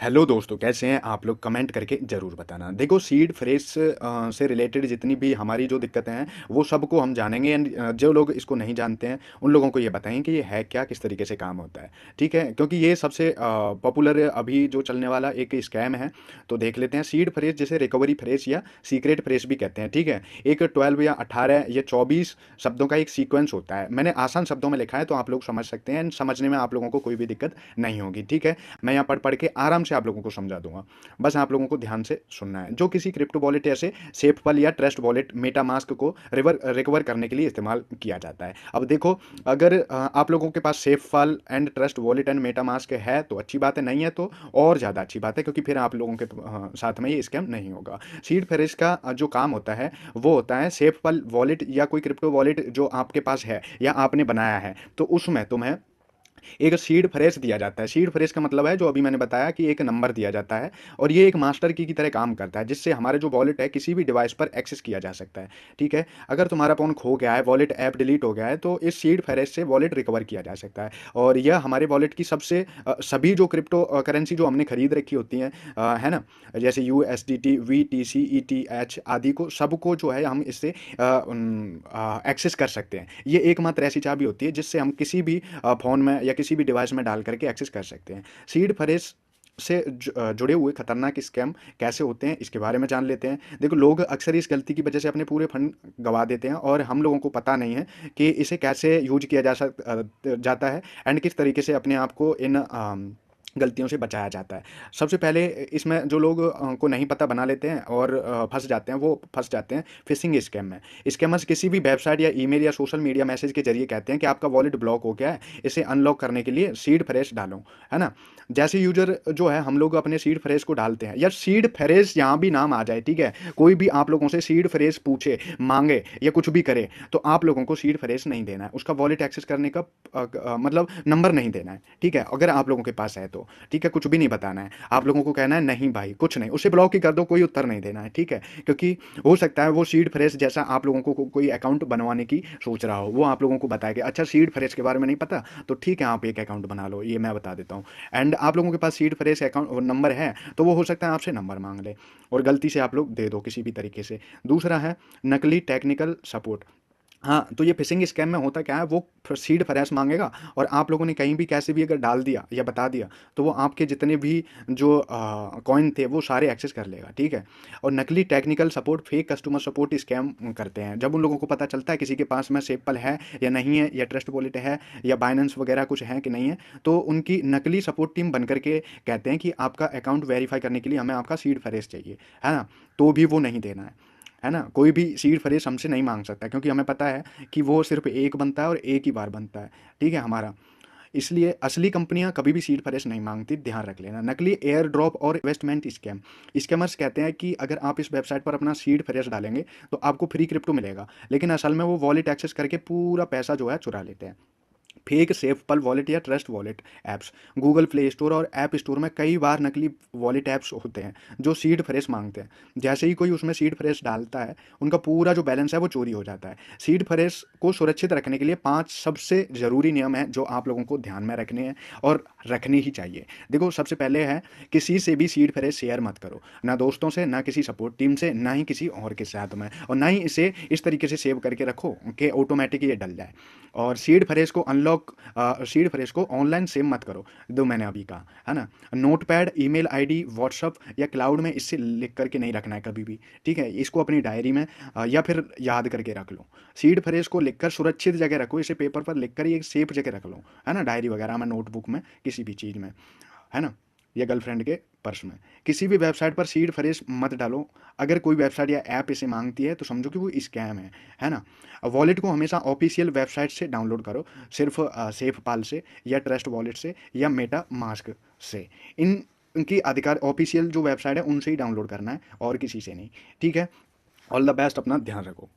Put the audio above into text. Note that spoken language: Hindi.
हेलो दोस्तों, कैसे हैं आप लोग? कमेंट करके ज़रूर बताना। देखो, सीड फ्रेज़ से रिलेटेड जितनी भी हमारी जो दिक्कतें हैं वो सबको हम जानेंगे एंड जो लोग इसको नहीं जानते हैं उन लोगों को ये बताएंगे कि ये है क्या, किस तरीके से काम होता है। ठीक है, क्योंकि ये सबसे पॉपुलर अभी जो चलने वाला एक स्कैम है। तो देख लेते हैं। सीड फ्रेज़ जिसे रिकवरी फ्रेज़ या सीक्रेट फ्रेज़ भी कहते हैं। ठीक है, एक 12 या 18 या 24 शब्दों का एक सीक्वेंस होता है। मैंने आसान शब्दों में लिखा है तो आप लोग समझ सकते हैं एंड समझने में आप लोगों को कोई भी दिक्कत नहीं होगी। ठीक है, मैं यहाँ पढ़ के आराम से आप लोगों को समझा दूंगा। बस आप लोगों को ध्यान से सुनना है। जो किसी क्रिप्टो वॉलेट जैसे सेफपल या ट्रस्ट वॉलेट मेटामास्क को रिकवर करने के लिए इस्तेमाल किया जाता है। अब देखो, अगर आप लोगों के पास SafePal and Trust Wallet and MetaMask है तो अच्छी बात है, नहीं है तो और ज़्यादा अच्छी बात है, क्योंकि फिर आप लोगों के साथ में ये स्कैम नहीं होगा। सीड फ्रेज का जो काम होता है वो होता है सेफपल वॉलेट या कोई क्रिप्टो वॉलेट जो आपके पास है या आपने बनाया है, तो उसमें तुम्हें एक सीड फ्रेश दिया जाता है। सीड फ्रेश का मतलब है जो अभी मैंने बताया कि एक नंबर दिया जाता है और ये एक मास्टर की तरह काम करता है, जिससे हमारे जो वॉलेट है किसी भी डिवाइस पर एक्सेस किया जा सकता है। ठीक है, अगर तुम्हारा फ़ोन खो गया है, वॉलेट ऐप डिलीट हो गया है, तो इस सीड फ्रेश से वॉलेट रिकवर किया जा सकता है। और यह हमारे वॉलेट की सबसे सभी जो क्रिप्टो करेंसी जो हमने खरीद रखी होती हैं, है ना, जैसे USDT, VTC, ETH आदि को सबको जो है हम इससे एक्सेस कर सकते हैं। ये एकमात्र ऐसी चाबी होती है जिससे हम किसी भी फ़ोन में या किसी भी डिवाइस में डाल करके एक्सेस कर सकते हैं। सीड फ्रेज से जुड़े हुए खतरनाक स्कैम कैसे होते हैं इसके बारे में जान लेते हैं। देखो, लोग अक्सर इस गलती की वजह से अपने पूरे फंड गवा देते हैं और हम लोगों को पता नहीं है कि इसे कैसे यूज किया जाता है एंड किस तरीके से अपने आप को इन गलतियों से बचाया जाता है। सबसे पहले इसमें जो लोग को नहीं पता बना लेते हैं और फंस जाते हैं, वो फंस जाते हैं फिशिंग स्कैम में। स्कैमर्स किसी भी वेबसाइट या ईमेल या सोशल मीडिया मैसेज के जरिए कहते हैं कि आपका वॉलेट ब्लॉक हो गया है, इसे अनलॉक करने के लिए सीड फ्रेश डालो, है ना। जैसे यूजर जो है, हम लोग अपने सीड फ्रेश को डालते हैं या सीड फ्रेश यहाँ भी नाम आ जाए, ठीक है, कोई भी आप लोगों से सीड फ्रेश पूछे, मांगे या कुछ भी करे, तो आप लोगों को सीड फ्रेश नहीं देना है। उसका वॉलेट एक्सेस करने का मतलब नंबर नहीं देना है। ठीक है, अगर आप लोगों के पास है तो ठीक है, कुछ भी नहीं बताना है। आप लोगों को कहना है नहीं भाई कुछ नहीं, उसे ब्लॉक ही कर दो, कोई उत्तर नहीं देना है। ठीक है, क्योंकि हो सकता है वो सीड फ्रेश जैसा आप लोगों को कोई अकाउंट बनवाने की सोच रहा हो, वो आप लोगों को बताएगा अच्छा सीड फ्रेश के बारे में नहीं पता, तो ठीक है आप एक अकाउंट बना लो, ये मैं बता देता हूँ। एंड आप लोगों के पास सीड फ्रेश अकाउंट नंबर है तो वो हो सकता है आपसे नंबर मांग ले और गलती से आप लोग दे दो किसी भी तरीके से। दूसरा है नकली टेक्निकल सपोर्ट। हाँ, तो ये फिशिंग स्कैम में होता क्या है, वो सीड फ्रेश मांगेगा और आप लोगों ने कहीं भी कैसे भी अगर डाल दिया या बता दिया तो वो आपके जितने भी जो कॉइन थे वो सारे एक्सेस कर लेगा। ठीक है, और नकली technical support, fake customer support scam करते हैं। जब उन लोगों को पता चलता है किसी के पास में सेपल है या नहीं है, या ट्रस्ट वॉलेट है या बाइनेंस वगैरह कुछ है कि नहीं है, तो उनकी नकली सपोर्ट टीम बन करके कहते हैं कि आपका अकाउंट वेरीफाई करने के लिए हमें आपका सीड फ्रेश चाहिए, है ना, तो भी वो नहीं देना है ना। कोई भी सीड फ्रेश हमसे नहीं मांग सकता, क्योंकि हमें पता है कि वो सिर्फ एक बनता है और एक ही बार बनता है। ठीक है हमारा, इसलिए असली कंपनियां कभी भी सीड फ्रेश नहीं मांगती, ध्यान रख लेना। नकली एयर ड्रॉप और इन्वेस्टमेंट स्कैम। स्कैमर्स कहते हैं कि अगर आप इस वेबसाइट पर अपना सीड फ्रेश डालेंगे तो आपको फ्री क्रिप्टो मिलेगा, लेकिन असल में वो वॉलेट एक्सेस करके पूरा पैसा जो है चुरा लेते हैं। फेक सेफपल वॉलेट या trust wallet apps. Google play store और ऐप स्टोर में कई बार नकली वॉलेट ऐप्स होते हैं जो सीड फ्रेश मांगते हैं। जैसे ही कोई उसमें सीड फ्रेश डालता है, उनका पूरा जो बैलेंस है वो चोरी हो जाता है। सीड फ्रेश को सुरक्षित रखने के लिए 5 सबसे ज़रूरी नियम हैं जो आप लोगों को ध्यान में रखने हैं और रखने ही चाहिए। देखो, सबसे पहले है किसी से भी सीड फ्रेश शेयर मत करो, ना दोस्तों से, ना किसी सपोर्ट टीम से, ना ही किसी और के साथ में, और ना ही इसे इस तरीके से सेव करके रखो कि ऑटोमेटिक ये डल जाए। और सीड फ्रेश को अनलॉक, सीड फ्रेश को ऑनलाइन सेव मत करो, जो मैंने अभी कहा, है ना। Notepad, email ID, WhatsApp या क्लाउड में इससे लिख करके नहीं रखना है कभी भी। ठीक है, इसको अपनी डायरी में या फिर याद करके रख लो। सीड फ्रेश को लिखकर सुरक्षित जगह रखो, इसे पेपर पर लिख कर एक सेफ जगह रख लो, है ना, डायरी वगैरह में, नोटबुक में, किसी भी चीज़ में, है ना, या गर्लफ्रेंड के पर्स में। किसी भी वेबसाइट पर सीड फ्रेश मत डालो। अगर कोई वेबसाइट या ऐप इसे मांगती है तो समझो कि वो स्कैम है ना। वॉलेट को हमेशा ऑफिशियल वेबसाइट से डाउनलोड करो, सिर्फ सेफ पाल से या ट्रस्ट वॉलेट से या मेटा मास्क से। इन इनकी अधिकार ऑफिशियल जो वेबसाइट है उनसे ही डाउनलोड करना है और किसी से नहीं। ठीक है, ऑल द बेस्ट, अपना ध्यान रखो।